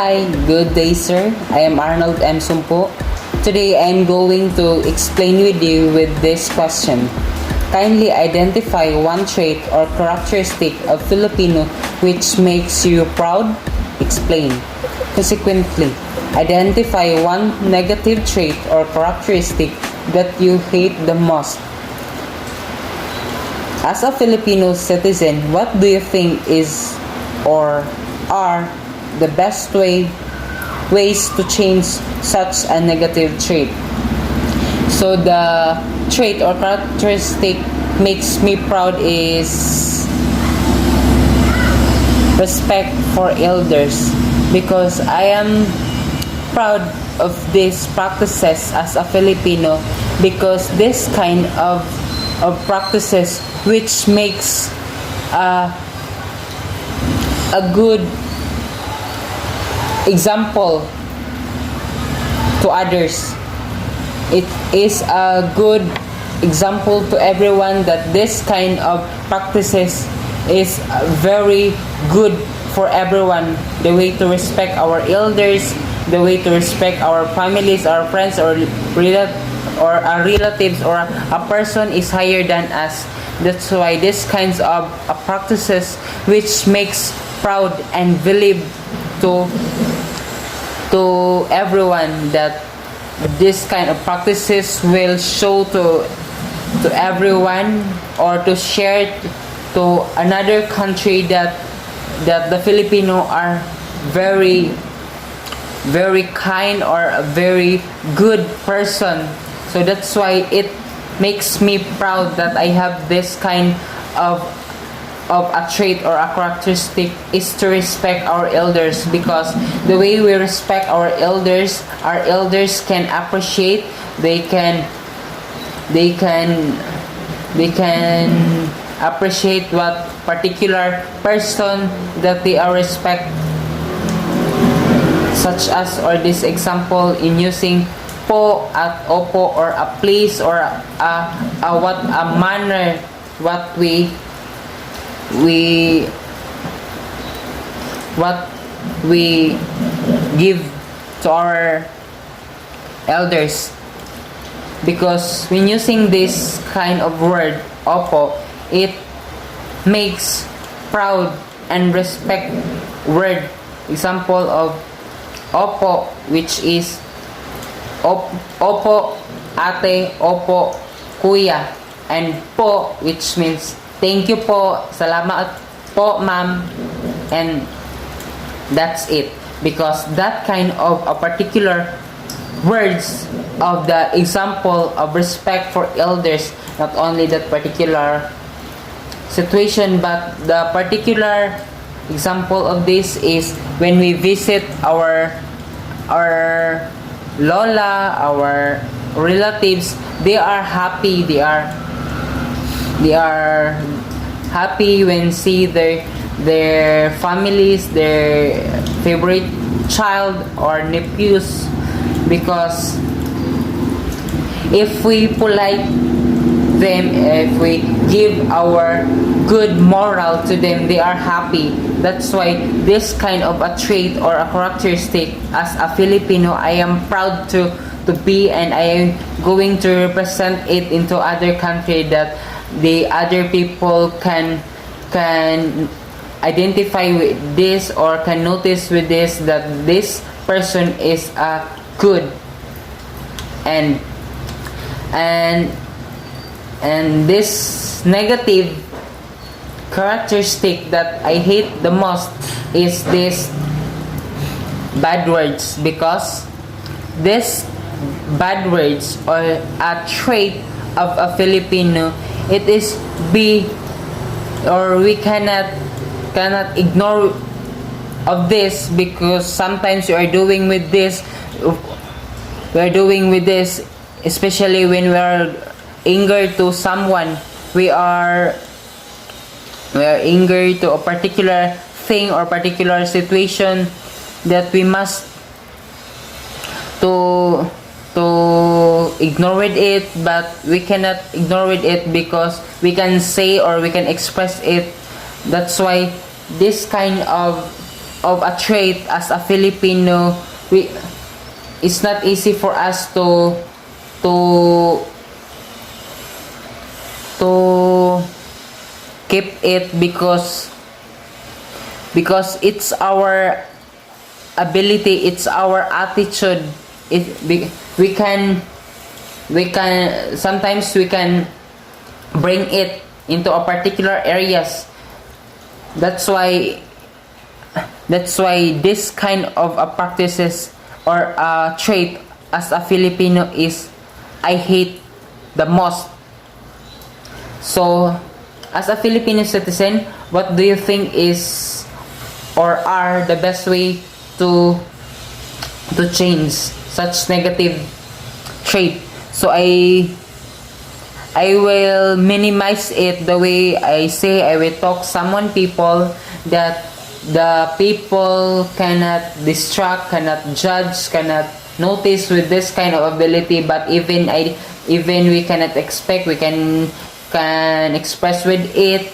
Hi, good day sir. I am Arnold M. Sumpo. Today I am going to explain with you with this question. Kindly identify one trait or characteristic of Filipino which makes you proud. Explain. Consequently, identify one negative trait or characteristic that you hate the most. As a Filipino citizen, what do you think is or are the best ways to change such a negative trait? So the trait or characteristic makes me proud is respect for elders, because I am proud of these practices as a Filipino, because this kind of practices which makes a good example to others. It is a good example to everyone that this kind of practices is very good for everyone. The way to respect our elders, the way to respect our families, our friends, or our relatives, or a person is higher than us. That's why this kinds of practices which makes proud and believe to everyone that this kind of practices will show to everyone, or to share to another country that the Filipino are very very kind or a very good person. So that's why it makes me proud that I have this kind of a trait or a characteristic, is to respect our elders, because the way we respect our elders can appreciate, they can appreciate what particular person that they are respect, such as, or this example in using po at opo, or a place, or a manner what we give to our elders. Because when using this kind of word opo, it makes proud and respect word. Example of opo, which is opo ate, opo kuya, and po, which means thank you po, salamat po ma'am, and that's it. Because that kind of a particular words of the example of respect for elders, not only that particular situation, but the particular example of this is when we visit our lola, our relatives. They are happy, they are happy when see their families, their favorite child or nephews. Because if we polite them, if we give our good moral to them, they are happy. That's why this kind of a trait or a characteristic as a Filipino, I am proud to be, and I am going to represent it into other country, that the other people can identify with this, or can notice with this, that this person is a good. And this negative characteristic that I hate the most is this bad words. Because this bad words, or a trait of a Filipino, it is we cannot ignore of this, because sometimes we are doing with this, especially when we are angered to someone. We are angered to a particular thing or particular situation, that we must to ignore it, but we cannot ignore it, because we can say or we can express it. That's why this kind of of a trait as a Filipino. It's not easy for us to to keep it because it's our ability, it's our attitude. We can sometimes we can bring it into a particular areas. That's why this kind of a practices or a trait as a Filipino is I hate the most. So as a Filipino citizen, what do you think is or are the best way to change such negative trait? So I will minimize it the way I say. I will talk someone people that the people cannot distract, cannot judge, cannot notice with this kind of ability. But even we cannot expect, we can express with it.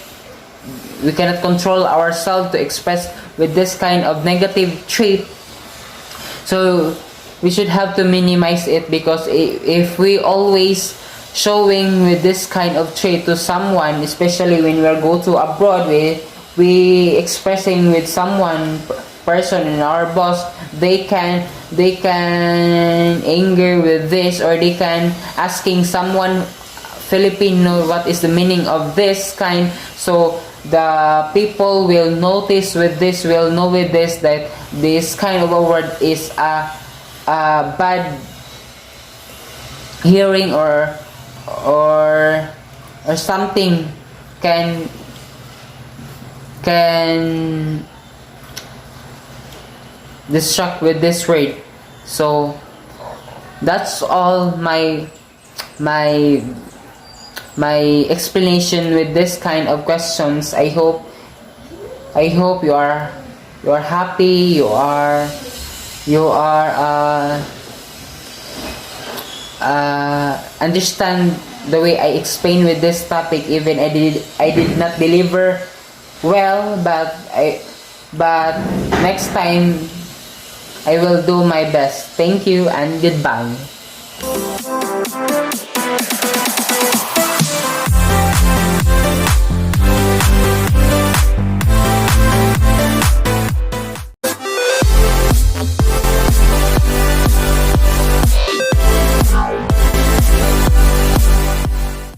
We cannot control ourselves to express with this kind of negative trait. So we should have to minimize it, because if we always showing with this kind of trait to someone, especially when we go to abroad, we expressing with someone person in our boss, they can anger with this, or they can asking someone Filipino what is the meaning of this kind. So the people will notice with this, will know with this, that this kind of a word is a bad hearing or something can distract with this word. So that's all my explanation with this kind of questions. I hope you are happy, you are understand the way I explain with this topic. Even I did not deliver well, but next time I will do my best. Thank you and goodbye.